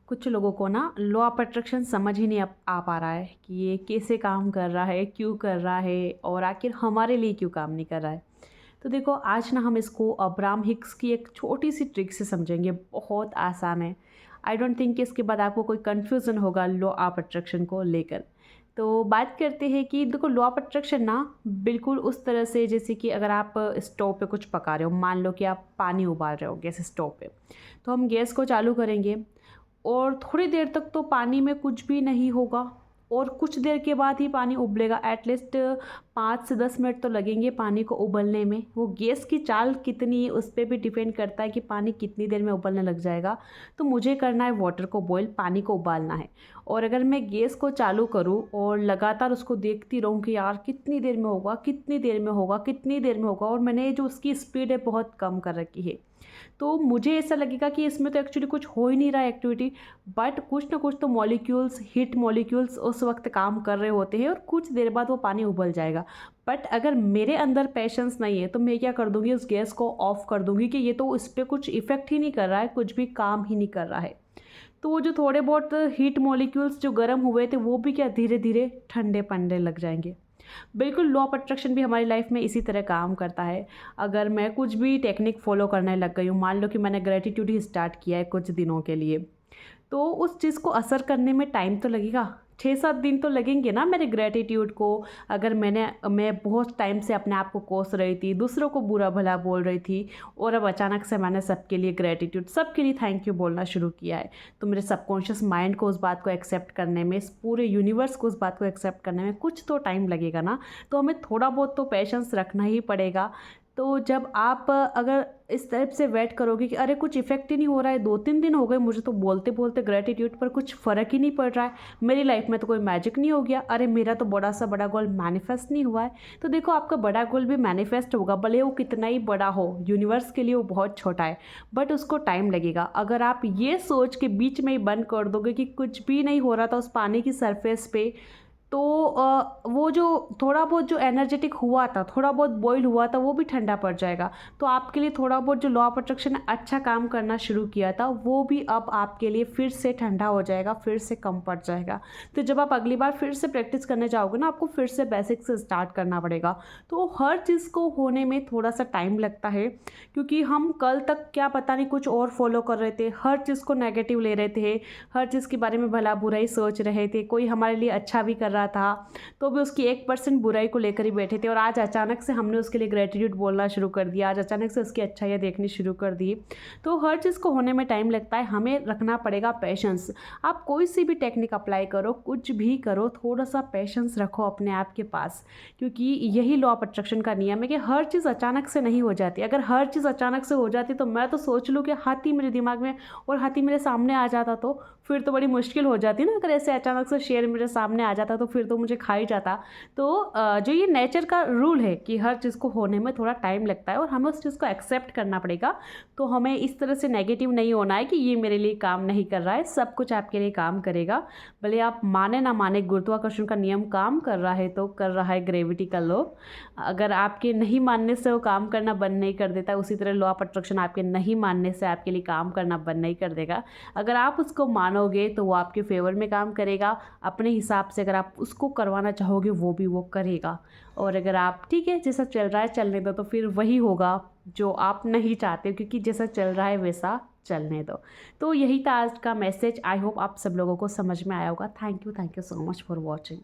कुछ लोगों को ना लॉ ऑफ अट्रैक्शन समझ ही नहीं आ पा रहा है कि ये कैसे काम कर रहा है, क्यों कर रहा है और आखिर हमारे लिए क्यों काम नहीं कर रहा है। तो देखो आज ना हम इसको अब्राहम हिक्स की एक छोटी सी ट्रिक से समझेंगे, बहुत आसान है। आई डोंट थिंक कि इसके बाद आपको कोई कन्फ्यूज़न होगा लॉ ऑफ अट्रैक्शन को लेकर। तो बात करते हैं कि देखो लॉ ऑफ अट्रैक्शन ना बिल्कुल उस तरह से जैसे कि अगर आप स्टोव पे कुछ पका रहे हो, मान लो कि आप पानी उबाल रहे हो गैस स्टोव पे, तो हम गैस को चालू करेंगे और थोड़ी देर तक तो पानी में कुछ भी नहीं होगा और कुछ देर के बाद ही पानी उबलेगा। एटलीस्ट 5 से 10 मिनट तो लगेंगे पानी को उबलने में। वो गैस की चाल कितनी है उस पर भी डिपेंड करता है कि पानी कितनी देर में उबलने लग जाएगा। तो मुझे करना है वाटर को बॉईल, पानी को उबालना है। और अगर मैं गैस को चालू करूँ और लगातार उसको देखती रहूँ कि यार कितनी देर में होगा, कितनी देर में होगा, कितनी देर में होगा, और मैंने जो उसकी स्पीड है बहुत कम कर रखी है, तो मुझे ऐसा लगेगा कि इसमें तो एक्चुअली कुछ हो ही नहीं रहा है एक्टिविटी। बट कुछ ना कुछ तो मॉलिक्यूल्स, हीट मॉलिक्यूल्स उस वक्त काम कर रहे होते हैं और कुछ देर बाद वो पानी उबल जाएगा। बट अगर मेरे अंदर पेशेंस नहीं है तो मैं क्या कर दूंगी, उस गैस को ऑफ कर दूंगी कि ये तो इस पर कुछ इफेक्ट ही नहीं कर रहा है, कुछ भी काम ही नहीं कर रहा है। तो वो जो थोड़े बहुत हीट मॉलिक्यूल्स जो गर्म हुए थे वो भी क्या धीरे धीरे ठंडे पड़ने लग जाएंगे। बिल्कुल लॉ ऑफ अट्रैक्शन भी हमारी लाइफ में इसी तरह काम करता है। अगर मैं कुछ भी टेक्निक फॉलो करने लग गई हूँ, मान लो कि मैंने ग्रेटिट्यूड ही स्टार्ट किया है कुछ दिनों के लिए, तो उस चीज़ को असर करने में टाइम तो लगेगा, 6-7 दिन तो लगेंगे ना मेरे ग्रेटिट्यूड को। अगर मैं बहुत टाइम से अपने आप को कोस रही थी, दूसरों को बुरा भला बोल रही थी, और अब अचानक से मैंने सबके लिए ग्रेटिट्यूड, सबके लिए थैंक यू बोलना शुरू किया है, तो मेरे सबकॉन्शियस माइंड को उस बात को एक्सेप्ट करने में, इस पूरे यूनिवर्स को उस बात को एक्सेप्ट करने में कुछ तो टाइम लगेगा ना। तो हमें थोड़ा बहुत तो पेशेंस रखना ही पड़ेगा। तो जब आप अगर इस टाइप से वेट करोगे कि अरे कुछ इफेक्ट ही नहीं हो रहा है, 2-3 दिन हो गए मुझे तो बोलते बोलते ग्रेटिट्यूड पर, कुछ फ़र्क ही नहीं पड़ रहा है, मेरी लाइफ में तो कोई मैजिक नहीं हो गया, अरे मेरा तो बड़ा सा बड़ा गोल मैनिफेस्ट नहीं हुआ है। तो देखो आपका बड़ा गोल भी मैनिफेस्ट होगा, भले वो कितना ही बड़ा हो, यूनिवर्स के लिए वो बहुत छोटा है, बट उसको टाइम लगेगा। अगर आप ये सोच के बीच में ही बंद कर दोगे कि कुछ भी नहीं हो रहा था उस पानी की सरफेस पे, तो वो जो थोड़ा बहुत जो एनर्जेटिक हुआ था, थोड़ा बहुत बॉईल हुआ था, वो भी ठंडा पड़ जाएगा। तो आपके लिए थोड़ा बहुत जो लॉ ऑफ अट्रैक्शन अच्छा काम करना शुरू किया था वो भी अब आपके लिए फिर से ठंडा हो जाएगा, फिर से कम पड़ जाएगा। तो जब आप अगली बार फिर से प्रैक्टिस करने जाओगे ना, आपको फिर से बेसिक से स्टार्ट करना पड़ेगा। तो हर चीज़ को होने में थोड़ा सा टाइम लगता है, क्योंकि हम कल तक क्या पता नहीं कुछ और फॉलो कर रहे थे, हर चीज़ को नेगेटिव ले रहे थे, हर चीज़ के बारे में भला बुरा ही सोच रहे थे, कोई हमारे लिए अच्छा भी कर रहा था तो भी उसकी 1% बुराई को लेकर ही बैठे थे, और आज अचानक से हमने उसके लिए ग्रेटिट्यूड बोलना शुरू कर दिया, आज अचानक से उसकी अच्छाइयाँ देखनी शुरू कर दी। तो हर चीज़ को होने में टाइम लगता है, हमें रखना पड़ेगा पेशेंस। आप कोई सी भी टेक्निक अप्लाई करो, कुछ भी करो, थोड़ा सा पेशेंस रखो अपने आप के पास, क्योंकि यही लॉ ऑफ अट्रैक्शन का नियम है कि हर चीज़ अचानक से नहीं हो जाती। अगर हर चीज़ अचानक से हो जाती तो मैं तो सोच लूँ कि हाथी मेरे दिमाग में और हाथी मेरे सामने आ जाता, तो फिर तो बड़ी मुश्किल हो जाती ना। अगर ऐसे अचानक से शेर मेरे सामने आ जाता तो फिर तो मुझे खा ही जाता। तो जो ये नेचर का रूल है कि हर चीज़ को होने में थोड़ा टाइम लगता है और हमें उस चीज़ को एक्सेप्ट करना पड़ेगा। तो हमें इस तरह से नेगेटिव नहीं होना है कि ये मेरे लिए काम नहीं कर रहा है, सब कुछ आपके लिए काम करेगा। भले आप माने ना माने, गुरुत्वाकर्षण का नियम काम कर रहा है तो कर रहा है, ग्रेविटी का लॉ। अगर आपके नहीं मानने से वो काम करना बंद नहीं कर देता, उसी तरह लॉ ऑफ अट्रैक्शन आपके नहीं मानने से आपके लिए काम करना बंद नहीं कर देगा। अगर आप उसको मानोगे तो वो आपके फेवर में काम करेगा, अपने हिसाब से अगर आप उसको करवाना चाहोगे वो भी वो करेगा। और अगर आप ठीक है जैसा चल रहा है चलने दो, तो फिर वही होगा जो आप नहीं चाहते हो, क्योंकि जैसा चल रहा है वैसा चलने दो। तो यही था आज का मैसेज। आई होप आप सब लोगों को समझ में आया होगा। Thank you so much for watching.